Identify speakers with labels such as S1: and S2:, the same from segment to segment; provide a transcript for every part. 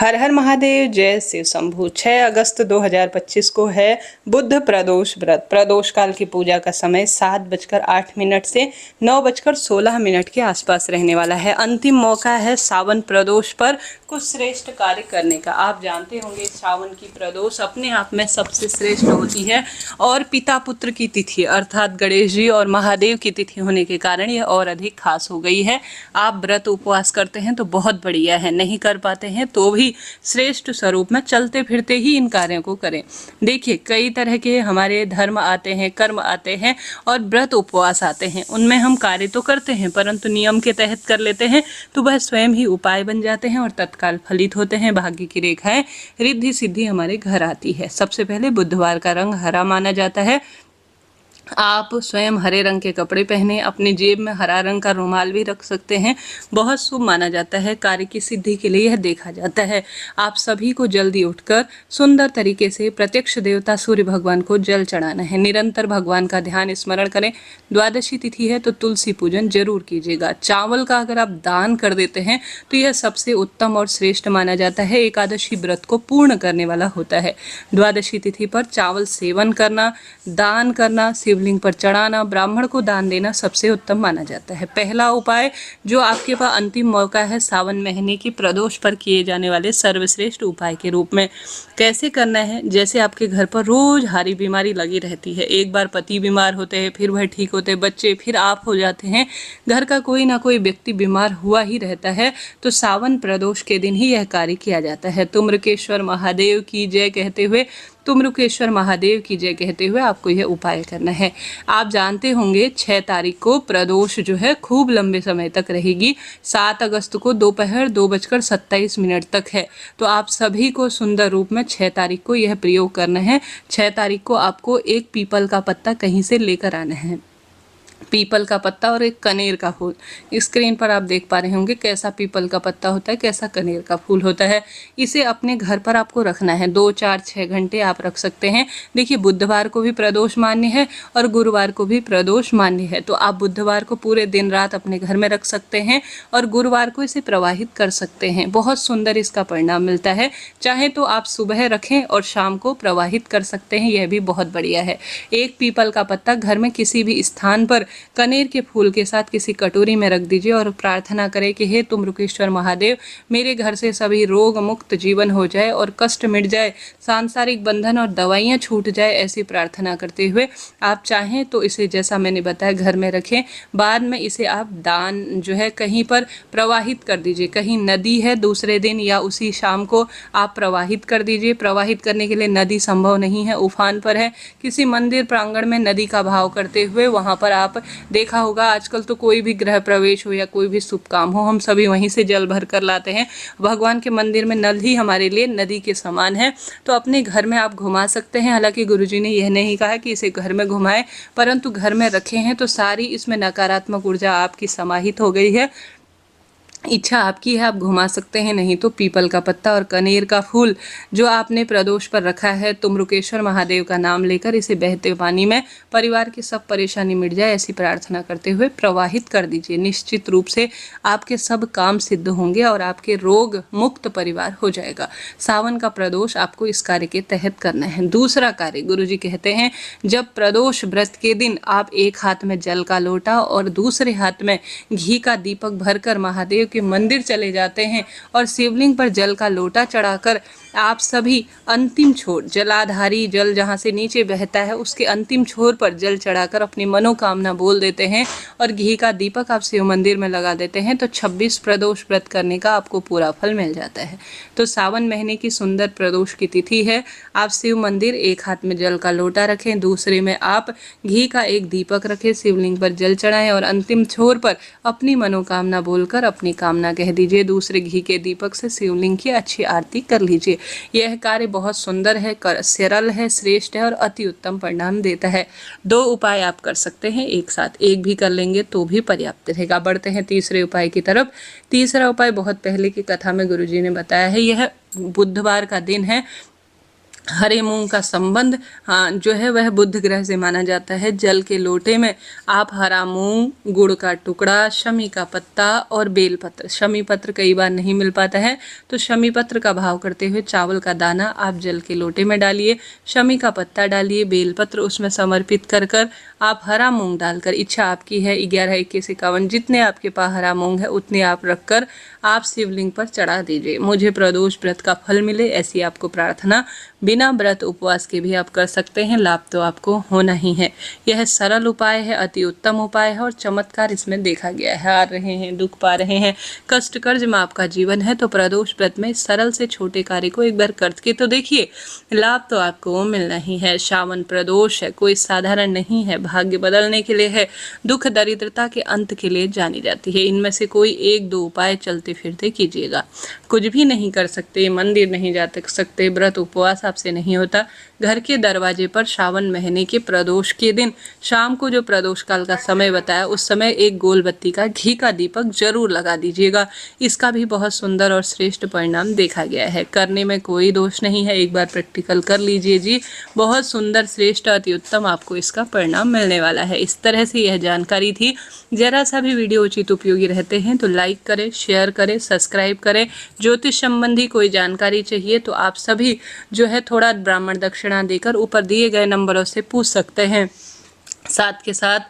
S1: हर हर महादेव, जय शिव शंभू। 6 अगस्त 2025 को है बुद्ध प्रदोष व्रत। प्रदोष काल की पूजा का समय 7:08 से 9:16 के आसपास रहने वाला है। अंतिम मौका है सावन प्रदोष पर कुछ श्रेष्ठ कार्य करने का। आप जानते होंगे सावन की प्रदोष अपने आप में सबसे श्रेष्ठ होती है और पिता पुत्र की तिथि अर्थात गणेश जी और महादेव की तिथि होने के कारण यह और अधिक खास हो गई है। आप व्रत उपवास करते हैं तो बहुत बढ़िया है, नहीं कर पाते हैं तो भी श्रेष्ठ स्वरूप में चलते फिरते ही इन कार्यों को करें। देखिए, कई तरह के हमारे धर्म आते हैं, कर्म आते हैं और व्रत उपवास आते हैं। उनमें हम कार्य तो करते हैं परंतु नियम के तहत कर लेते हैं तो वह स्वयं ही उपाय बन जाते हैं और तत्काल फलित होते हैं। भाग्य की रेखाएं, रिद्धि सिद्धि हमारे घर आती है। सबसे पहले बुधवार का रंग हरा माना जाता है। आप स्वयं हरे रंग के कपड़े पहने, अपनी जेब में हरा रंग का रुमाल भी रख सकते हैं। बहुत शुभ माना जाता है। कार्य की सिद्धि के लिए यह देखा जाता है। आप सभी को जल्दी उठकर सुंदर तरीके से प्रत्यक्ष देवता सूर्य भगवान को जल चढ़ाना है। निरंतर भगवान का ध्यान स्मरण करें। द्वादशी तिथि है तो तुलसी पूजन जरूर कीजिएगा। चावल का अगर आप दान कर देते हैं तो यह सबसे उत्तम और श्रेष्ठ माना जाता है। एकादशी व्रत को पूर्ण करने वाला होता है। द्वादशी तिथि पर चावल सेवन करना, दान करना, शिवलिंग पर चढ़ाना, ब्राह्मण को दान देना सबसे उत्तम माना जाता है। पहला उपाय जो आपके पास अंतिम मौका है सावन महीने की प्रदोष पर किए जाने वाले सर्वश्रेष्ठ उपाय के रूप में कैसे करना है। जैसे आपके घर पर रोज हारी बीमारी लगी रहती है, एक बार पति बीमार होते हैं, फिर वह ठीक होते हैं, बच्चे, फिर आप हो जाते हैं, घर का कोई ना कोई व्यक्ति बीमार हुआ ही रहता है, तो सावन प्रदोष के दिन ही यह कार्य किया जाता है। तुम्रकेश्वर महादेव की जय कहते हुए, तुम्रकेश्वर महादेव की जय कहते हुए आपको यह उपाय करना है। आप जानते होंगे 6 तारीख को प्रदोष जो है खूब लंबे समय तक रहेगी। 7 अगस्त को दोपहर 2:27 तक है। तो आप सभी को सुंदर रूप में 6 तारीख को यह प्रयोग करना है। 6 तारीख को आपको एक पीपल का पत्ता कहीं से लेकर आना है। पीपल का पत्ता और एक कनेर का फूल। स्क्रीन पर आप देख पा रहे होंगे कैसा पीपल का पत्ता होता है, कैसा कनेर का फूल होता है। इसे अपने घर पर आपको रखना है। 2, 4, 6 घंटे आप रख सकते हैं। देखिए, बुधवार को भी प्रदोष मान्य है और गुरुवार को भी प्रदोष मान्य है। तो आप बुधवार को पूरे दिन रात अपने घर में रख सकते हैं और गुरुवार को इसे प्रवाहित कर सकते हैं। बहुत सुंदर इसका परिणाम मिलता है। चाहे तो आप सुबह रखें और शाम को प्रवाहित कर सकते हैं, यह भी बहुत बढ़िया है। एक पीपल का पत्ता घर में किसी भी स्थान पर कनेर के फूल के साथ किसी कटोरी में रख दीजिए और प्रार्थना करें कि हे तुम्रकेश्वर महादेव, मेरे घर से सभी रोग मुक्त जीवन हो जाए और कष्ट मिट जाए, सांसारिक बंधन और दवाइयाँ छूट जाए। ऐसी प्रार्थना करते हुए आप चाहें तो इसे, जैसा मैंने बताया, घर में रखें। बाद में इसे आप दान जो है कहीं पर प्रवाहित कर दीजिए। कहीं नदी है दूसरे दिन या उसी शाम को आप प्रवाहित कर दीजिए। प्रवाहित करने के लिए नदी संभव नहीं है, उफान पर है, किसी मंदिर प्रांगण में नदी का भाव करते हुए वहाँ पर आप देखा होगा आजकल तो कोई भी गृह प्रवेश हो या कोई भी शुभ काम हो, हम सभी वहीं से जल भर कर लाते हैं। भगवान के मंदिर में नल ही हमारे लिए नदी के समान है। तो अपने घर में आप घुमा सकते हैं। हालांकि गुरुजी ने यह नहीं कहा कि इसे घर में घुमाएं, परंतु घर में रखे हैं तो सारी इसमें नकारात्मक ऊर्जा आपकी समाहित हो गई है। इच्छा आपकी है, आप घुमा सकते हैं। नहीं तो पीपल का पत्ता और कनेर का फूल जो आपने प्रदोष पर रखा है, तुम्रकेश्वर महादेव का नाम लेकर इसे बहते पानी में परिवार की सब परेशानी मिट जाए ऐसी प्रार्थना करते हुए प्रवाहित कर दीजिए। निश्चित रूप से आपके सब काम सिद्ध होंगे और आपके रोग मुक्त परिवार हो जाएगा। सावन का प्रदोष आपको इस कार्य के तहत करना है। दूसरा कार्य, गुरुजी कहते हैं, जब प्रदोष व्रत के दिन आप एक हाथ में जल का लोटा और दूसरे हाथ में घी का दीपक भरकर महादेव के मंदिर चले जाते हैं और शिवलिंग पर जल का लोटा चढ़ाकर आप सभी अंतिम छोर, जलाधारी जल जहाँ से नीचे बहता है उसके अंतिम छोर पर जल चढ़ाकर अपनी मनोकामना बोल देते हैं और घी का दीपक आप शिव मंदिर में लगा देते हैं तो 26 प्रदोष व्रत करने का आपको पूरा फल मिल जाता है। तो सावन महीने की सुंदर प्रदोष की तिथि है। आप शिव मंदिर एक हाथ में जल का लोटा रखें, दूसरे में आप घी का एक दीपक रखें, शिवलिंग पर जल चढ़ाएं और अंतिम छोर पर अपनी मनोकामना बोलकर अपनी कामना कह दीजिए। दूसरे घी के दीपक से शिवलिंग की अच्छी आरती कर लीजिए। यह कार्य बहुत सुंदर है, सरल है, श्रेष्ठ है और अति उत्तम परिणाम देता है। 2 उपाय आप कर सकते हैं एक साथ, एक भी कर लेंगे तो भी पर्याप्त रहेगा। बढ़ते हैं तीसरे उपाय की तरफ। तीसरा उपाय बहुत पहले की कथा में गुरुजी ने बताया है। यह बुधवार का दिन है हरे मूंग का संबंध जो है वह बुध ग्रह से माना जाता है। जल के लोटे में आप हरा मूंग, गुड़ का टुकड़ा, शमी का पत्ता और बेलपत्र, शमी पत्र कई बार नहीं मिल पाता है तो शमी पत्र का भाव करते हुए चावल का दाना आप जल के लोटे में डालिए, शमी का पत्ता डालिए, बेलपत्र उसमें समर्पित कर कर आप हरा मूंग डालकर, इच्छा आपकी है 11, 21, 51 जितने आपके पास हरा मूंग है उतने आप रखकर आप शिवलिंग पर चढ़ा दीजिए। मुझे प्रदोष व्रत का फल मिले ऐसी आपको प्रार्थना बिना व्रत उपवास के भी आप कर सकते हैं। लाभ तो आपको होना ही है। यह सरल उपाय है, अति उत्तम उपाय है और चमत्कार इसमें देखा गया है। हार रहे हैं, दुख पा रहे हैं, कष्ट कर्ज में आपका जीवन है तो प्रदोष व्रत में सरल से छोटे कार्य को एक बार करके तो देखिए, लाभ तो आपको मिलना ही है। श्रावण प्रदोष है, कोई साधारण नहीं है, भाग्य बदलने के लिए है, दुख दरिद्रता के अंत के लिए जानी जाती है। इनमें से कोई 1-2 उपाय चलते फिरते कीजिएगा। कुछ भी नहीं कर सकते, मंदिर नहीं जा सकते, व्रत उपवास आपसे नहीं होता, घर के दरवाजे पर श्रावण महीने के प्रदोष के दिन शाम को जो प्रदोष काल का समय बताया उस समय एक गोल बत्ती का घी का दीपक जरूर लगा दीजिएगा। इसका भी बहुत सुंदर और श्रेष्ठ परिणाम देखा गया है। करने में कोई दोष नहीं है, एक बार प्रैक्टिकल कर लीजिए जी, बहुत सुंदर, श्रेष्ठ, अति उत्तम आपको इसका परिणाम मिलने वाला है। इस तरह से यह जानकारी थी। जरा सा भी वीडियो उचित उपयोगी रहते हैं तो लाइक करें, शेयर करें, सब्सक्राइब करें। ज्योतिष संबंधी कोई जानकारी चाहिए तो आप सभी जो है थोड़ा ब्राह्मण दक्षिणा देकर ऊपर दिए गए नंबरों से पूछ सकते हैं। साथ के साथ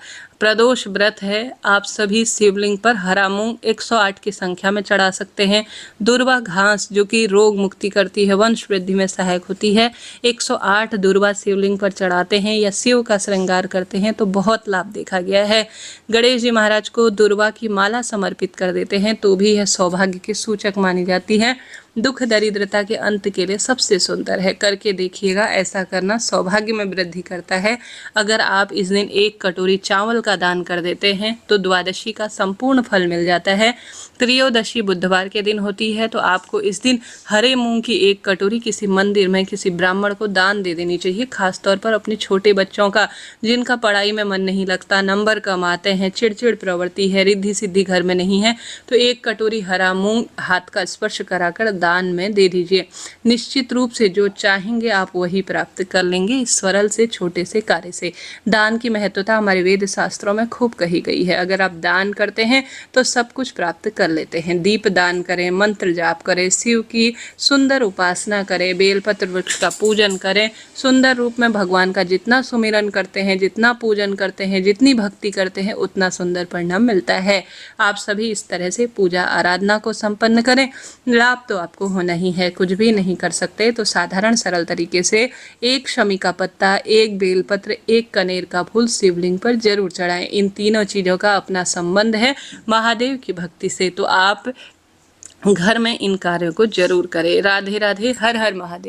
S1: प्रदोष व्रत है, आप सभी शिवलिंग पर हरा मूंग 108 की संख्या में चढ़ा सकते हैं। दुर्वा घास जो कि रोग मुक्ति करती है, वंश वृद्धि में सहायक होती है, 108 दुर्वा शिवलिंग पर चढ़ाते हैं या शिव का श्रृंगार करते हैं तो बहुत लाभ देखा गया है। गणेश जी महाराज को दुर्वा की माला समर्पित कर देते हैं तो भी यह सौभाग्य की सूचक मानी जाती है। दुख दरिद्रता के अंत के लिए सबसे सुंदर है, करके देखिएगा। ऐसा करना सौभाग्य में वृद्धि करता है। अगर आप इस दिन 1 कटोरी चावल का दान कर देते हैं तो द्वादशी का संपूर्ण फल मिल जाता है। त्रयोदशी बुधवार के दिन होती है तो आपको इस दिन हरे मूंग की 1 कटोरी किसी मंदिर में किसी ब्राह्मण को दान दे देनी चाहिए। खासतौर पर अपने छोटे बच्चों का, जिनका पढ़ाई में मन नहीं लगता, नंबर कम आते हैं, चिड़चिड़ प्रवृत्ति है, रिद्धि सिद्धि घर में नहीं है तो 1 कटोरी हरा मूंग हाथ का स्पर्श कराकर दान में दे दीजिए। निश्चित रूप से जो चाहेंगे आप वही प्राप्त कर लेंगे इस सरल से छोटे से कार्य से। दान की महत्वता हमारे वेद शास्त्रों में खूब कही गई है। अगर आप दान करते हैं तो सब कुछ प्राप्त कर लेते हैं। दीप दान करें, मंत्र जाप करें, शिव की सुंदर उपासना करें, बेलपत्र वृक्ष का पूजन करें, सुंदर रूप में भगवान का जितना सुमिरन करते हैं, जितना पूजन करते हैं, जितनी भक्ति करते हैं उतना सुंदर परिणाम मिलता है। आप सभी इस तरह से पूजा आराधना को संपन्न करें। लाभ तो आपको होना ही है। कुछ भी नहीं कर सकते तो साधारण सरल तरीके से 1 शमी का पत्ता, 1 बेलपत्र, 1 कनेर का फूल शिवलिंग पर जरूर चढ़ाएं। इन तीनों चीजों का अपना संबंध है महादेव की भक्ति से, तो आप घर में इन कार्यों को जरूर करें। राधे राधे, हर हर महादेव।